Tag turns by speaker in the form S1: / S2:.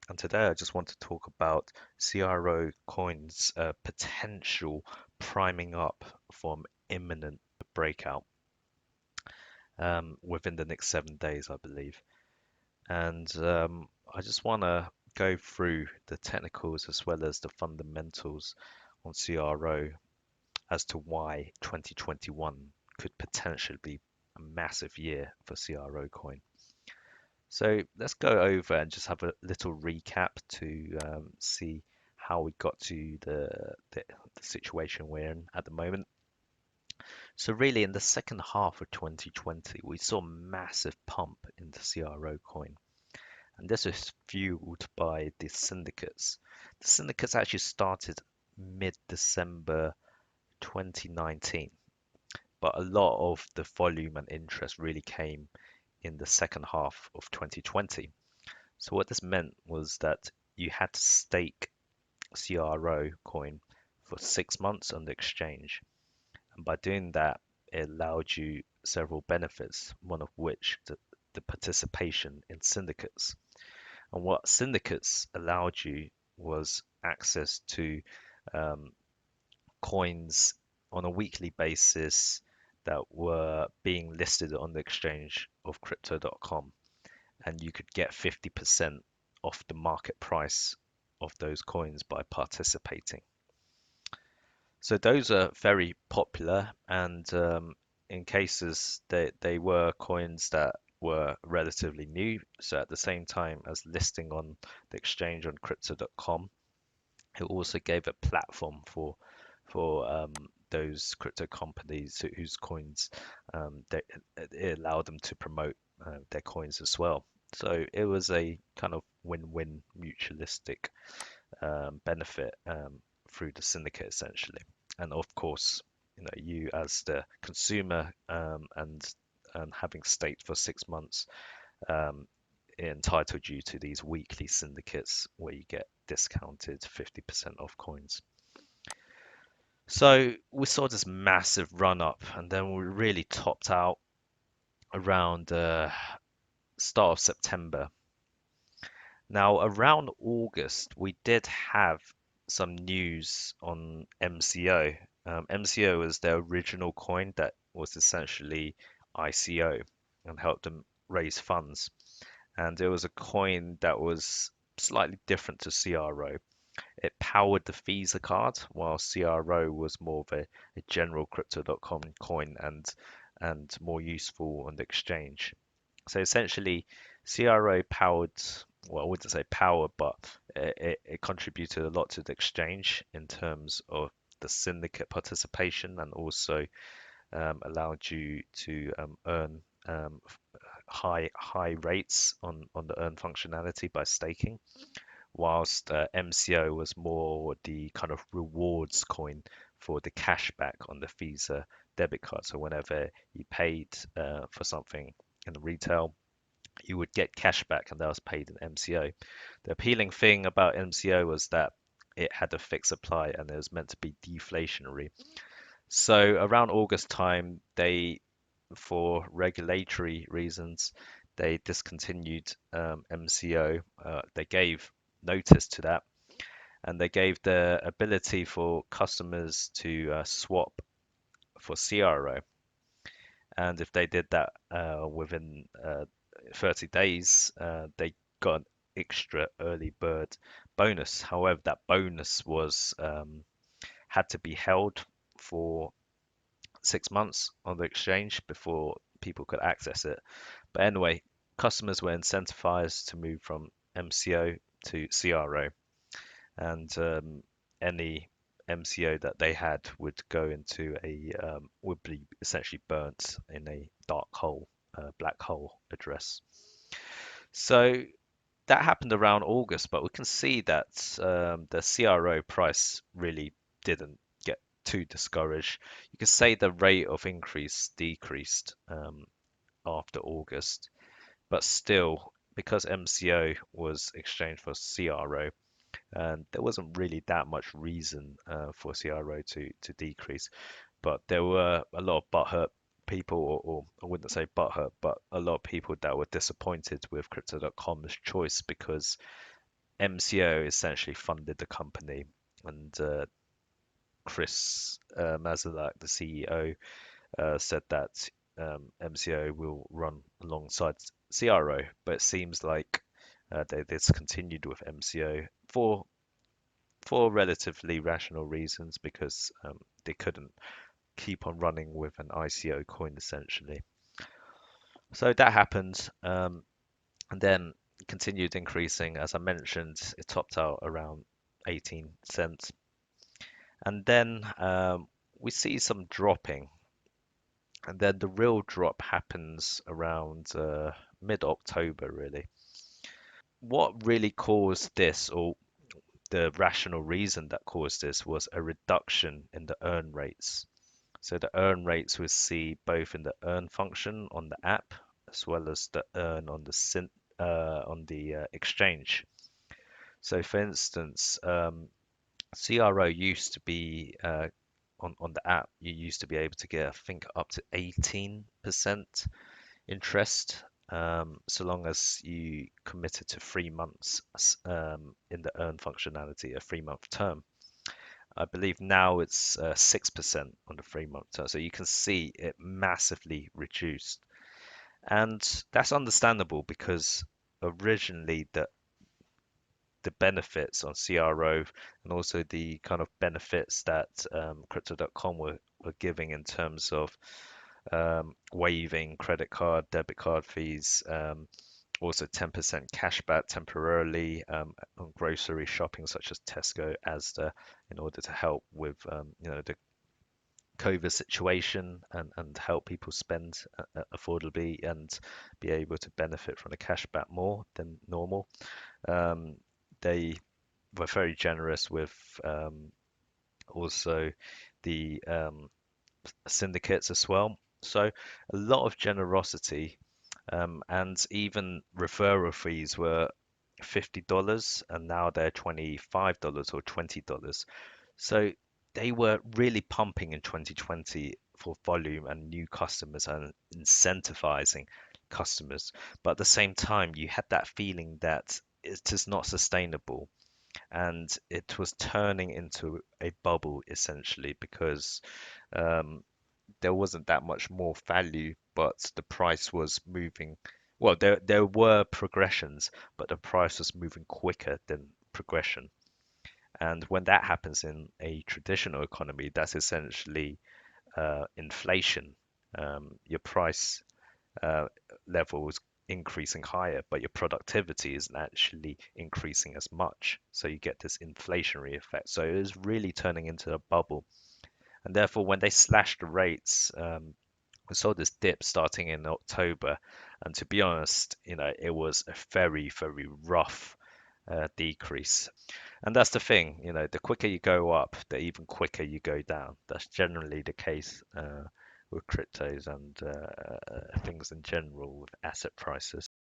S1: and today I just want to talk about CRO coins potential priming up from imminent breakout within the next 7 days, I believe. And I just want to go through the technicals as well as the fundamentals on CRO as to why 2021 could potentially be a massive year for CRO coin. So let's go over and just have a little recap to see how we got to the situation we're in at the moment. So really, in the second half of 2020, we saw a massive pump in the CRO coin, and this was fueled by the syndicates. The syndicates actually started mid-December 2019, but a lot of the volume and interest really came in the second half of 2020. So what this meant was that you had to stake CRO coin for 6 months on the exchange. And by doing that, it allowed you several benefits, one of which the participation in syndicates. And what syndicates allowed you was access to um, coins on a weekly basis that were being listed on the exchange of crypto.com, and you could get 50% off the market price of those coins by participating. So those are very popular, and in cases they were coins that were relatively new. So at the same time as listing on the exchange on crypto.com, it also gave a platform for those crypto companies whose coins it allowed them to promote their coins as well. So it was a kind of win-win mutualistic benefit through the syndicate essentially. And of course, you as the consumer and having staked for 6 months, um, it entitled you to these weekly syndicates where you get discounted 50% off coins. So we saw this massive run up, and then we really topped out around the start of September. Now, around August, we did have some news on MCO. MCO is the original coin that was essentially ICO and helped them raise funds. And it was a coin that was slightly different to CRO. It powered the Visa card, while CRO was more of a general crypto.com coin and more useful on the exchange. So essentially, CRO powered, well, I wouldn't say powered, but it contributed a lot to the exchange in terms of the syndicate participation, and also allowed you to earn high rates on the earn functionality by staking, whilst MCO was more the kind of rewards coin for the cashback on the Visa debit card. So whenever you paid for something in the retail, you would get cashback, and that was paid in MCO. The appealing thing about MCO was that it had a fixed supply and it was meant to be deflationary. So around August time, for regulatory reasons, they discontinued MCO. They gave notice to that, and they gave the ability for customers to swap for CRO. And if they did that within 30 days, they got an extra early bird bonus. However, that bonus was had to be held for 6 months on the exchange before people could access it. But anyway, customers were incentivized to move from MCO to CRO, and any MCO that they had would go into would be essentially burnt in a dark hole, black hole address. So that happened around August, but we can see that the CRO price really didn't get too discouraged. You can say the rate of increase decreased after August, but still, because MCO was exchanged for CRO, and there wasn't really that much reason for CRO to decrease. But there were a lot of butthurt people, or I wouldn't say butthurt, but a lot of people that were disappointed with Crypto.com's choice, because MCO essentially funded the company, and Chris Mazalak, the CEO, said that MCO will run alongside CRO, but it seems like they discontinued with MCO for relatively rational reasons because they couldn't keep on running with an ICO coin essentially. So that happened, and then continued increasing. As I mentioned, it topped out around 18 cents, and then we see some dropping, and then the real drop happens around mid-October, really. What really caused this, or the rational reason that caused this, was a reduction in the earn rates. So the earn rates we see both in the earn function on the app as well as the earn on the exchange. So for instance, CRO used to be on the app, you used to be able to get, I think, up to 18% interest, so long as you committed to 3 months in the earn functionality, a 3-month term. I believe now it's 6% on the 3-month term. So you can see it massively reduced. And that's understandable because originally the benefits on CRO and also the kind of benefits that Crypto.com were giving in terms of waiving credit card, debit card fees, also 10% cashback temporarily on grocery shopping such as Tesco, Asda, in order to help with the COVID situation and help people spend affordably and be able to benefit from the cashback more than normal. They were very generous with also the syndicates as well. So a lot of generosity, and even referral fees were $50 and now they're $25 or $20. So they were really pumping in 2020 for volume and new customers and incentivizing customers. But at the same time, you had that feeling that it is not sustainable and it was turning into a bubble essentially because um, there wasn't that much more value, but the price was moving. Well, there were progressions, but the price was moving quicker than progression. And when that happens in a traditional economy, that's essentially inflation. Your price uh, level is increasing higher, but your productivity isn't actually increasing as much. So you get this inflationary effect. So it is really turning into a bubble. And therefore, when they slashed the rates, we saw this dip starting in October. And to be honest, it was a very, very rough decrease. And that's the thing, the quicker you go up, the even quicker you go down. That's generally the case with cryptos and things in general with asset prices.